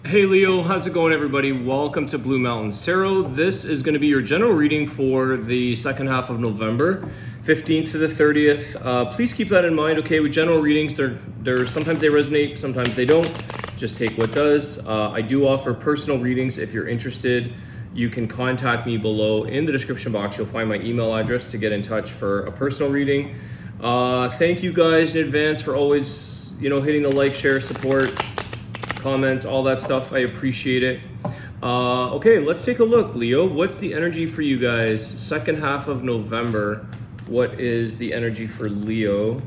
Hey Leo, how's it going everybody? Welcome to Blue Mountains Tarot. This is going to be your general reading for the second half of November, 15th to the 30th. Please keep that in mind, okay? With general readings, they're sometimes they resonate, sometimes they don't. Just take what does. I do offer personal readings. If you're interested, you can contact me below in the description box. You'll find my email address to get in touch for a personal reading. Thank you guys in advance for always, hitting the like, share, support, comments, all that stuff. I appreciate it. Okay, let's take a look, Leo. What's the energy for you guys? Second half of November. What is the energy for Leo?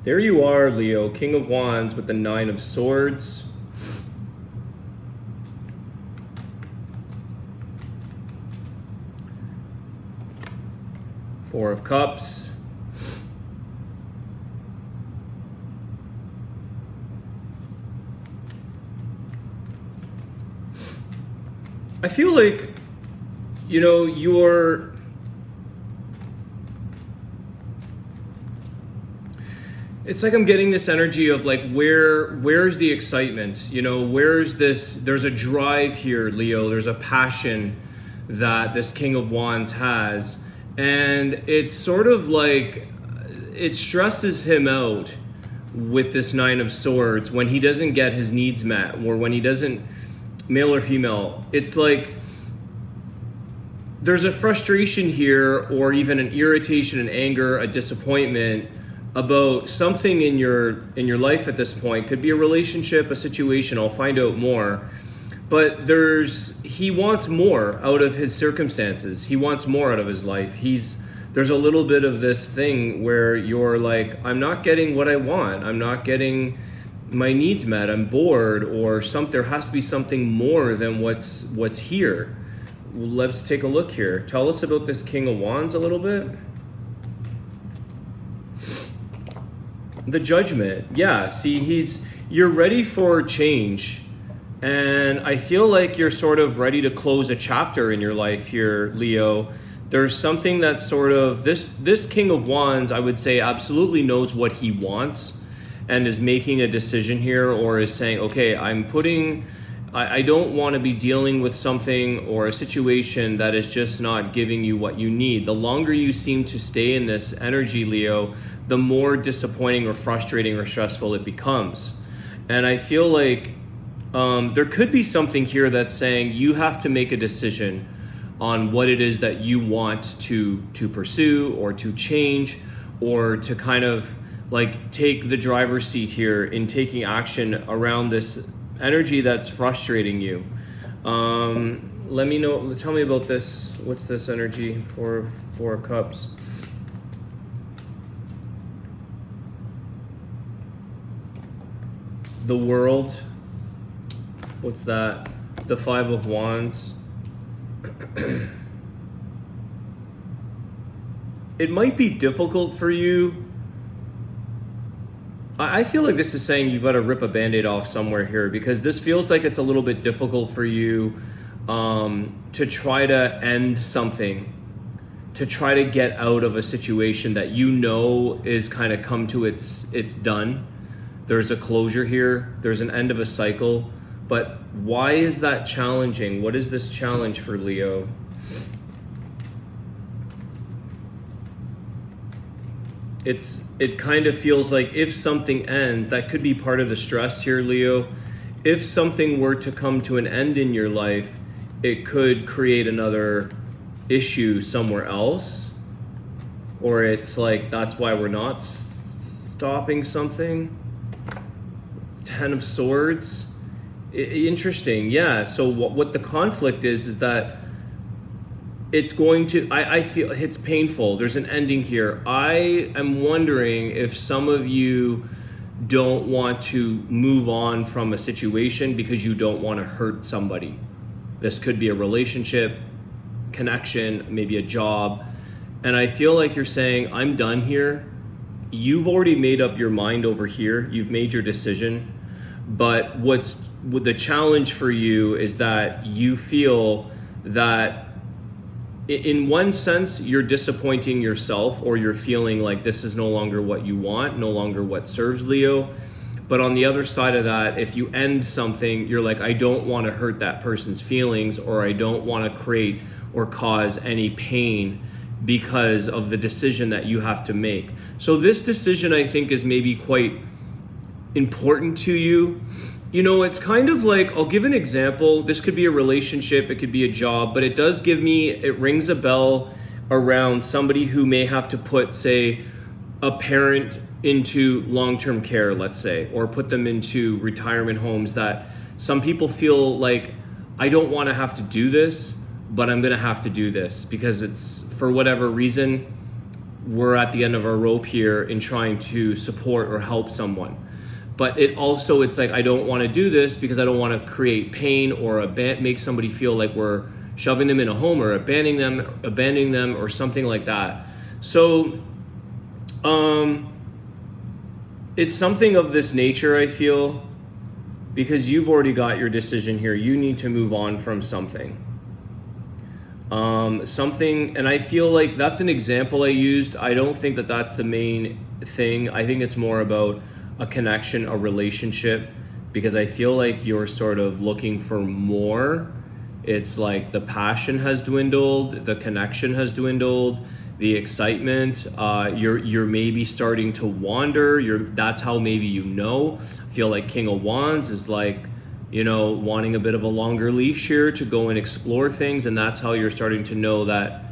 There you are, Leo. King of Wands with the Nine of Swords. Four of Cups. I feel like, you're... It's like I'm getting this energy of like, where's the excitement? Where's this? There's a drive here, Leo. There's a passion that this King of Wands has. And it's sort of like, it stresses him out with this Nine of Swords when he doesn't get his needs met, or when he doesn't, male or female. It's like there's a frustration here, or even an irritation, an anger, a disappointment about something in your life at this point. Could be a relationship, a situation. I'll find out more. But he wants more out of his circumstances. He wants more out of his life. There's a little bit of this thing where you're like, I'm not getting what I want. I'm not getting my needs met. I'm bored, or there has to be something more than what's here. Let's take a look here. Tell us about this King of Wands a little bit. The Judgment. Yeah, see, you're ready for change. And I feel like you're sort of ready to close a chapter in your life here, Leo. There's something that's sort of, this King of Wands, I would say, absolutely knows what he wants and is making a decision here, or is saying, okay, I don't want to be dealing with something or a situation that is just not giving you what you need. The longer you seem to stay in this energy, Leo, the more disappointing or frustrating or stressful it becomes. And I feel like there could be something here that's saying you have to make a decision on what it is that you want to pursue, or to change, or to kind of like take the driver's seat here in taking action around this energy that's frustrating you. Let me know, tell me about this. What's this energy for Four of Cups? The World. What's that? The Five of Wands. It might be difficult for you. I feel like this is saying you've got to rip a Band-Aid off somewhere here, because this feels like it's a little bit difficult for you to try to end something, to try to get out of a situation that is kind of come to its done. There's a closure here. There's an end of a cycle. But why is that challenging? What is this challenge for Leo? It kind of feels like if something ends, that could be part of the stress here, Leo. If something were to come to an end in your life, it could create another issue somewhere else. Or it's like, that's why we're not stopping something. Ten of Swords. Interesting. Yeah. So what the conflict is that it's going to, I feel it's painful. There's an ending here. I am wondering if some of you don't want to move on from a situation because you don't want to hurt somebody. This could be a relationship, connection, maybe a job. And I feel like you're saying, I'm done here. You've already made up your mind over here. You've made your decision. But the challenge for you is that you feel that in one sense, you're disappointing yourself, or you're feeling like this is no longer what you want, no longer what serves Leo. But on the other side of that, if you end something, you're like, I don't want to hurt that person's feelings, or I don't want to create or cause any pain because of the decision that you have to make. So this decision, I think, is maybe quite important to you. You know, it's kind of like, I'll give an example. This could be a relationship, it could be a job, but it rings a bell around somebody who may have to put, say, a parent into long-term care, let's say, or put them into retirement homes, that some people feel like, I don't want to have to do this, but I'm going to have to do this because it's, for whatever reason, we're at the end of our rope here in trying to support or help someone. But it's like, I don't want to do this because I don't want to create pain or make somebody feel like we're shoving them in a home or abandoning them or something like that. So it's something of this nature, I feel, because you've already got your decision here. You need to move on from something. And I feel like that's an example I used. I don't think that that's the main thing. I think it's more about a connection, a relationship, because I feel like you're sort of looking for more. It's like the passion has dwindled, the connection has dwindled, the excitement, you're maybe starting to wander. That's how maybe I feel like King of Wands is like, wanting a bit of a longer leash here to go and explore things, and that's how you're starting to know that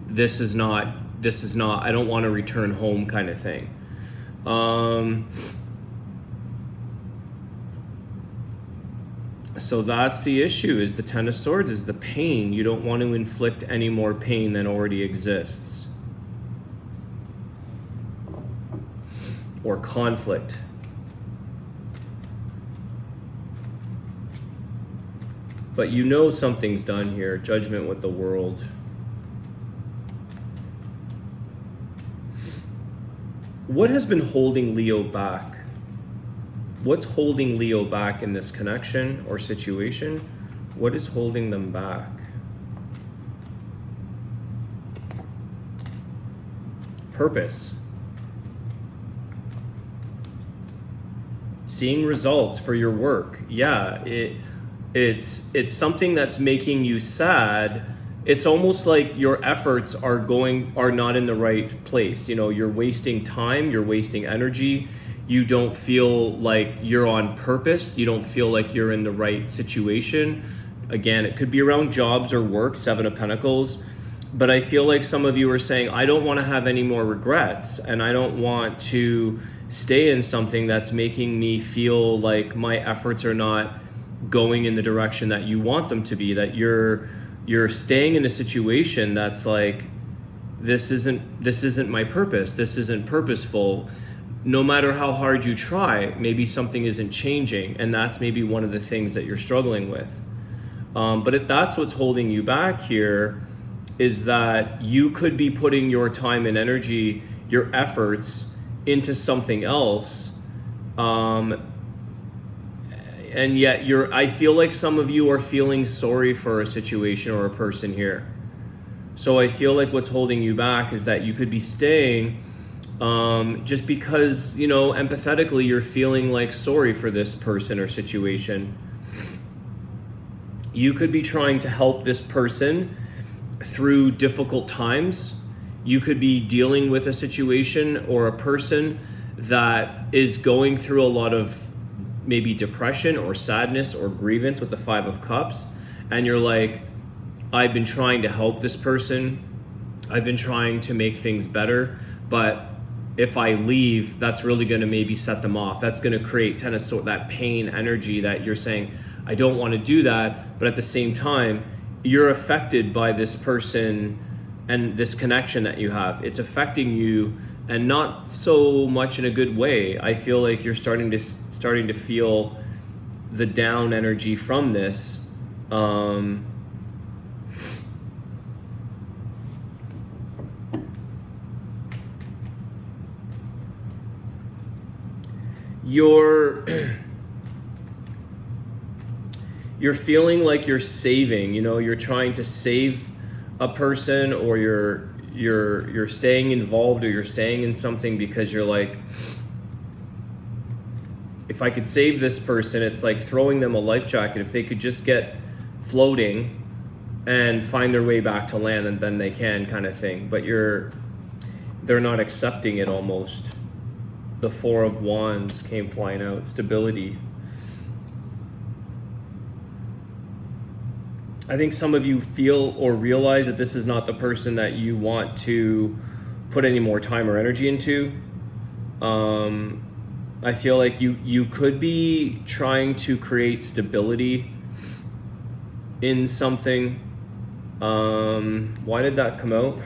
this is not, I don't want to return home kind of thing. So that's the issue, is the Ten of Swords, is the pain. You don't want to inflict any more pain than already exists. Or conflict. But something's done here. Judgment with the World. What has been holding Leo back? What's holding Leo back in this connection or situation? What is holding them back? Purpose. Seeing results for your work. Yeah, it's something that's making you sad. It's almost like your efforts are not in the right place. You're wasting time, you're wasting energy. You don't feel like you're on purpose. You don't feel like you're in the right situation. Again, it could be around jobs or work, Seven of Pentacles. But I feel like some of you are saying, I don't want to have any more regrets, and I don't want to stay in something that's making me feel like my efforts are not going in the direction that you want them to be, that you're staying in a situation that's like, this isn't my purpose, this isn't purposeful. No matter how hard you try, maybe something isn't changing, and that's maybe one of the things that you're struggling with. But if that's what's holding you back here, is that you could be putting your time and energy, your efforts into something else, and yet I feel like some of you are feeling sorry for a situation or a person here. So I feel like what's holding you back is that you could be staying just because, empathetically, you're feeling like sorry for this person or situation. You could be trying to help this person through difficult times. You could be dealing with a situation or a person that is going through a lot of maybe depression or sadness or grievance with the Five of Cups. And you're like, I've been trying to help this person. I've been trying to make things better, but if I leave, that's really going to maybe set them off. That's going to create that pain energy that you're saying, I don't want to do that. But at the same time, you're affected by this person and this connection that you have. It's affecting you, and not so much in a good way. I feel like you're starting to feel the down energy from this. You're feeling like you're saving, you're trying to save a person, or you're staying involved, or you're staying in something because you're like, if I could save this person, it's like throwing them a life jacket. If they could just get floating and find their way back to land, and then they can, kind of thing. But they're not accepting it almost. The Four of Wands came flying out. Stability. I think some of you feel or realize that this is not the person that you want to put any more time or energy into. I feel like you could be trying to create stability in something. Why did that come out?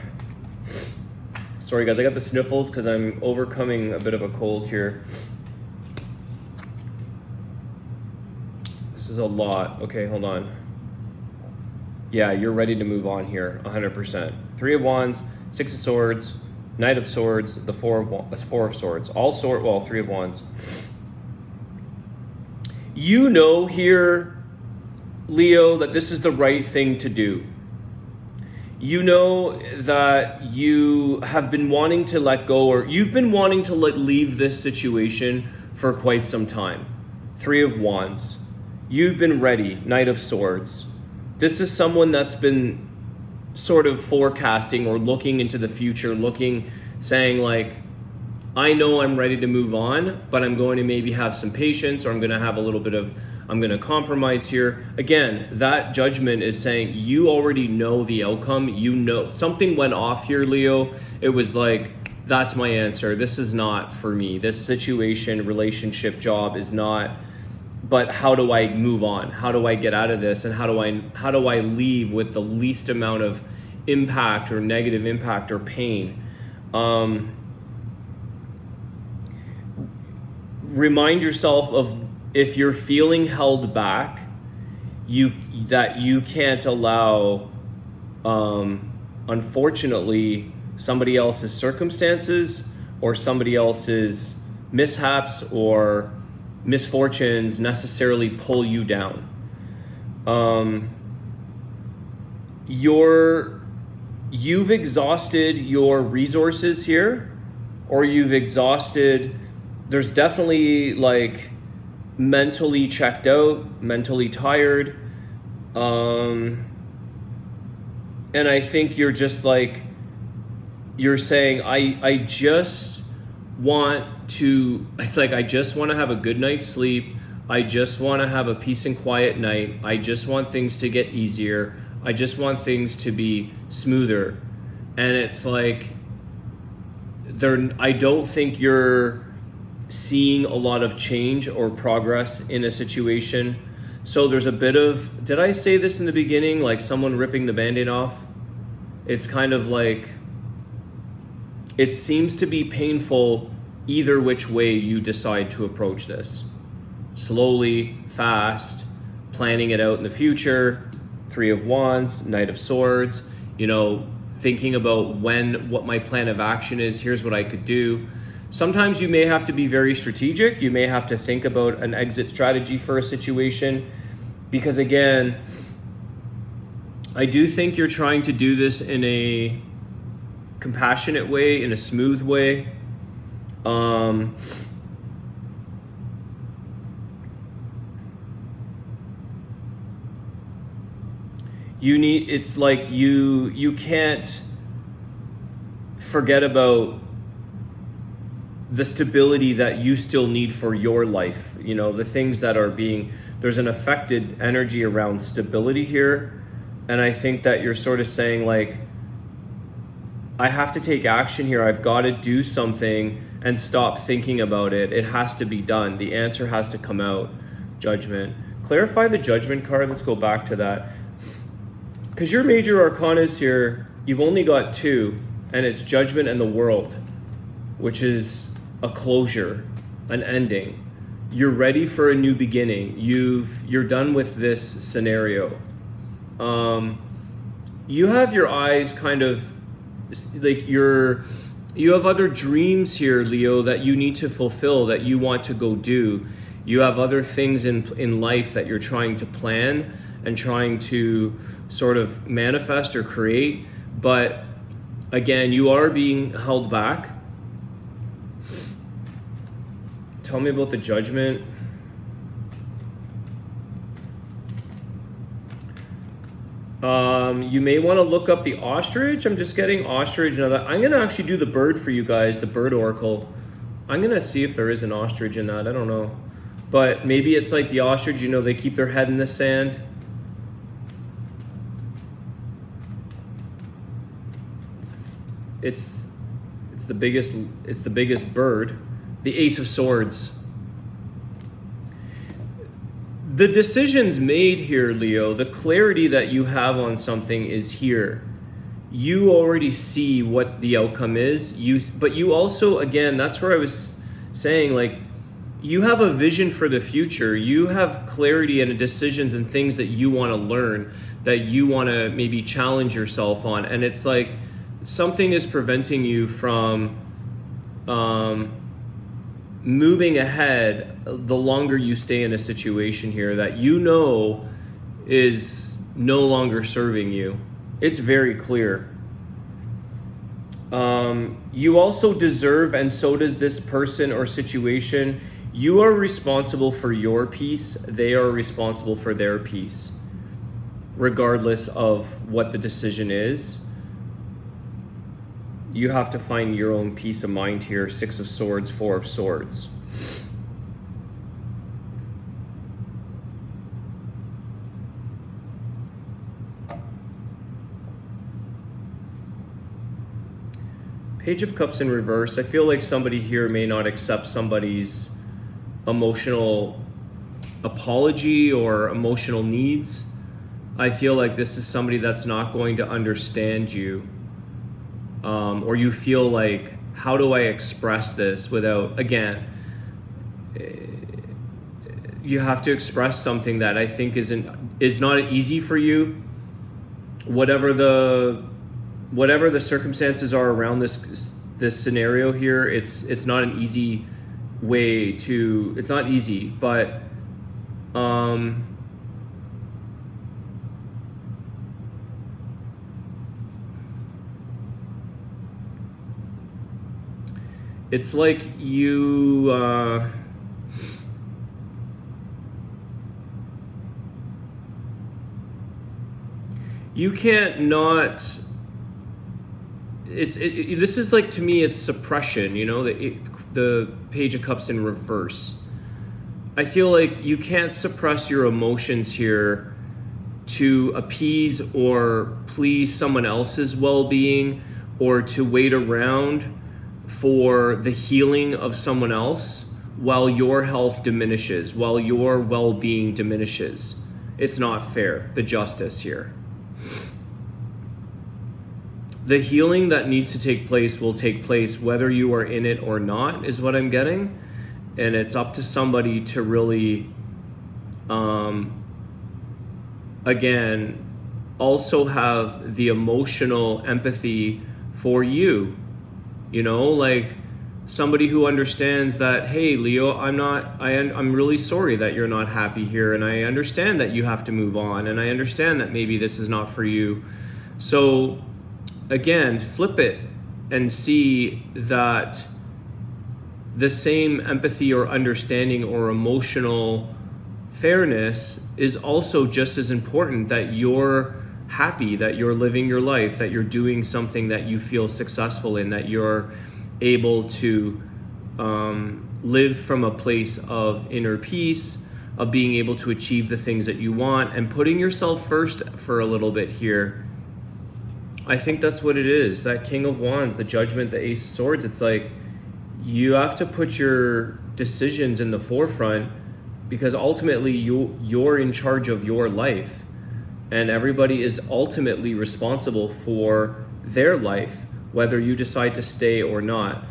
Sorry guys, I got the sniffles because I'm overcoming a bit of a cold here. This is a lot. Okay, hold on. Yeah, you're ready to move on here, 100%. Three of Wands, Six of Swords, Knight of Swords, the Four of Swords. Three of Wands. You know here, Leo, that this is the right thing to do. You know that you have been wanting to let go, or you've been wanting to leave this situation for quite some time. Three of Wands. You've been ready, Knight of Swords. This is someone that's been sort of forecasting or looking into the future, saying like, I know I'm ready to move on, but I'm going to maybe have some patience, or I'm going to compromise here. Again, that Judgment is saying you already know the outcome. You know something went off here, Leo. It was like, that's my answer. This is not for me. This situation, relationship, job is not. But how do I move on? How do I get out of this? And how do I leave with the least amount of impact or negative impact or pain? Remind yourself of, if you're feeling held back, that you can't allow, unfortunately, somebody else's circumstances or somebody else's mishaps or misfortunes necessarily pull you down. You've exhausted your resources here, or there's definitely like mentally checked out, mentally tired. And I think you're just like, you're saying, I just want to have a good night's sleep. I just want to have a peace and quiet night. I just want things to get easier. I just want things to be smoother. And it's like, I don't think you're seeing a lot of change or progress in a situation. So there's a bit of, did I say this in the beginning, like someone ripping the Band-Aid off? It's kind of like, it seems to be painful either which way you decide to approach this. Slowly, fast, planning it out in the future. Three of Wands, Knight of Swords, thinking about what my plan of action is. Here's what I could do. Sometimes you may have to be very strategic. You may have to think about an exit strategy for a situation, because again, I do think you're trying to do this in a compassionate way, in a smooth way. It's like you can't forget about the stability that you still need for your life. The things that are there's an affected energy around stability here. And I think that you're sort of saying like, I have to take action here. I've got to do something and stop thinking about it. It has to be done. The answer has to come out. Judgment. Clarify the Judgment card. Let's go back to that. Because your major arcanas here, you've only got two, and it's Judgment and the World, which is a closure, an ending. You're ready for a new beginning. You're done with this scenario. You have your eyes kind of like you have other dreams here, Leo, that you need to fulfill, that you want to go do. You have other things in life that you're trying to plan and trying to sort of manifest or create. But again, you are being held back. Tell me about the Judgment. You may want to look up the ostrich. I'm just getting ostrich. Now that I'm going to actually do the bird for you guys, the bird oracle. I'm going to see if there is an ostrich in that. I don't know. But maybe it's like the ostrich, you know, they keep their head in the sand. It's the biggest bird. The Ace of Swords. The decisions made here, Leo, the clarity that you have on something is here. You already see what the outcome is. But you also, again, that's where I was saying, like, you have a vision for the future. You have clarity and decisions and things that you want to learn, that you want to maybe challenge yourself on. And it's like something is preventing you from moving ahead the longer you stay in a situation here that you know is no longer serving you. It's very clear. You also deserve, and so does this person or situation, you are responsible for your peace. They are responsible for their peace, regardless of what the decision is. You have to find your own peace of mind here. 6 of Swords, 4 of Swords. Page of Cups in reverse. I feel like somebody here may not accept somebody's emotional apology or emotional needs. I feel like this is somebody that's not going to understand you. Or you feel like, how do I express this without, again, you have to express something that I think is not easy for you. Whatever the circumstances are around this scenario here, it's not an easy way to, it's not easy, but it's like you you can't not, this is like, to me, it's suppression, you know, the Page of Cups in reverse. I feel like you can't suppress your emotions here to appease or please someone else's well-being, or to wait around for the healing of someone else while your health diminishes, while your well-being diminishes. It's not fair, the justice here. The healing that needs to take place will take place whether you are in it or not, is what I'm getting. And it's up to somebody to really, again, also have the emotional empathy for you. You know, like somebody who understands that, hey, Leo, I'm really sorry that you're not happy here. And I understand that you have to move on. And I understand that maybe this is not for you. So again, flip it and see that the same empathy or understanding or emotional fairness is also just as important, that you're happy, that you're living your life, that you're doing something that you feel successful in, that you're able to live from a place of inner peace, of being able to achieve the things that you want, and putting yourself first for a little bit here. I think that's what it is. That King of Wands, the Judgment, the Ace of Swords, it's like you have to put your decisions in the forefront, because ultimately you're in charge of your life. And everybody is ultimately responsible for their life, whether you decide to stay or not.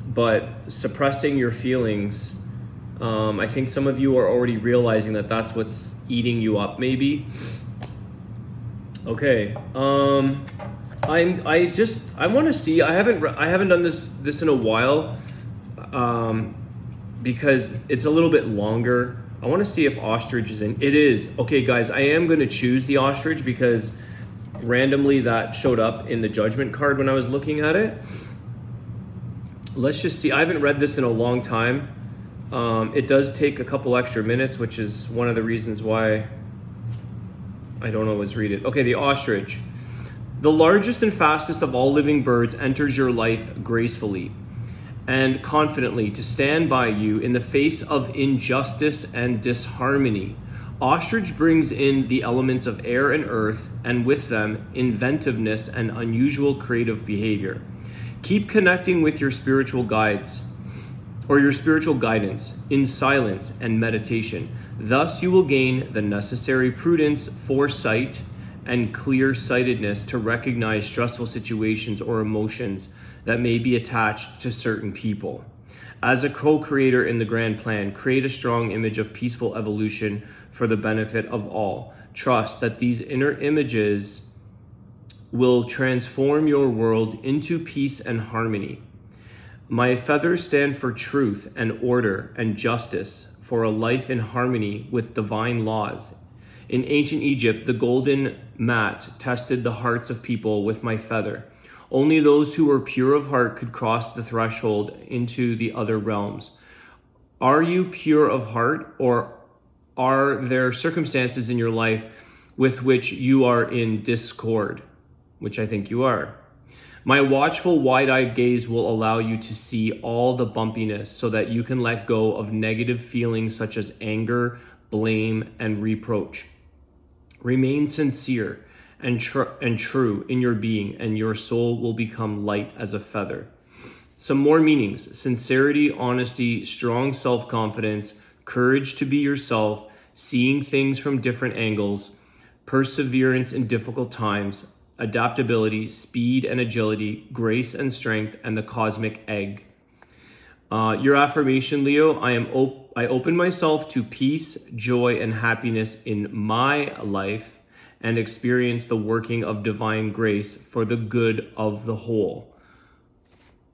But suppressing your feelings, I think some of you are already realizing that that's what's eating you up, maybe. Okay. I want to see. I haven't done this in a while, because it's a little bit longer. I want to see if ostrich is in. It is. Okay, guys, I am going to choose the ostrich because randomly that showed up in the judgment card when I was looking at it. Let's just see. I haven't read this in a long time. It does take a couple extra minutes, which is one of the reasons why I don't always read it. Okay, the ostrich. The largest and fastest of all living birds enters your life gracefully and confidently to stand by you in the face of injustice and disharmony. Ostrich brings in the elements of air and earth, and with them, inventiveness and unusual creative behavior. Keep connecting with your spiritual guides or your spiritual guidance in silence and meditation. Thus you will gain the necessary prudence, foresight, and clear-sightedness to recognize stressful situations or emotions that may be attached to certain people. As a co-creator in the grand plan, create a strong image of peaceful evolution for the benefit of all. Trust that these inner images will transform your world into peace and harmony. My feathers stand for truth and order and justice, for a life in harmony with divine laws. In ancient Egypt, the golden mat tested the hearts of people with my feather. Only those who were pure of heart could cross the threshold into the other realms. Are you pure of heart, or are there circumstances in your life with which you are in discord? Which I think you are. My watchful, wide-eyed gaze will allow you to see all the bumpiness so that you can let go of negative feelings such as anger, blame, and reproach. Remain sincere and true in your being, and your soul will become light as a feather. Some more meanings: sincerity, honesty, strong self-confidence, courage to be yourself, seeing things from different angles, perseverance in difficult times, adaptability, speed and agility, grace and strength, and the cosmic egg. Your affirmation, Leo: I open myself to peace, joy, and happiness in my life and experience the working of divine grace for the good of the whole.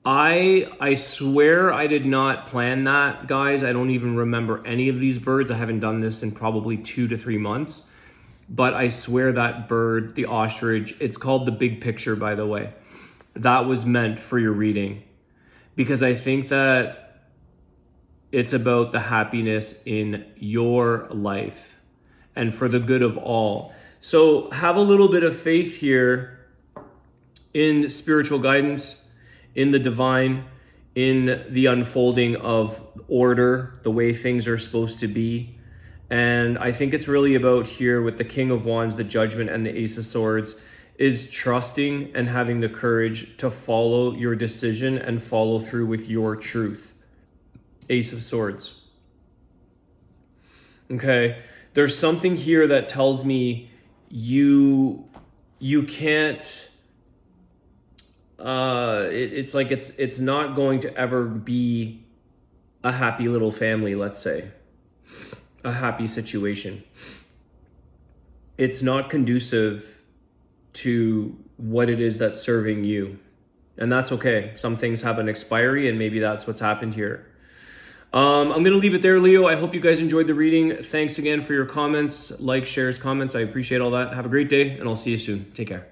I swear I did not plan that, guys. I don't even remember any of these birds. I haven't done this in probably 2 to 3 months. But I swear that bird, the ostrich, it's called the big picture, by the way. That was meant for your reading, because I think that it's about the happiness in your life and for the good of all. So have a little bit of faith here in spiritual guidance, in the divine, in the unfolding of order, the way things are supposed to be. And I think it's really about here with the King of Wands, the Judgment, and the Ace of Swords, is trusting and having the courage to follow your decision and follow through with your truth. Ace of Swords. Okay, there's something here that tells me you can't, it's like it's not going to ever be a happy little family, let's say. A happy situation. It's not conducive to what it is that's serving you. And that's okay. Some things have an expiry, and maybe that's what's happened here. I'm going to leave it there, Leo. I hope you guys enjoyed the reading. Thanks again for your comments, likes, shares, comments. I appreciate all that. Have a great day, and I'll see you soon. Take care.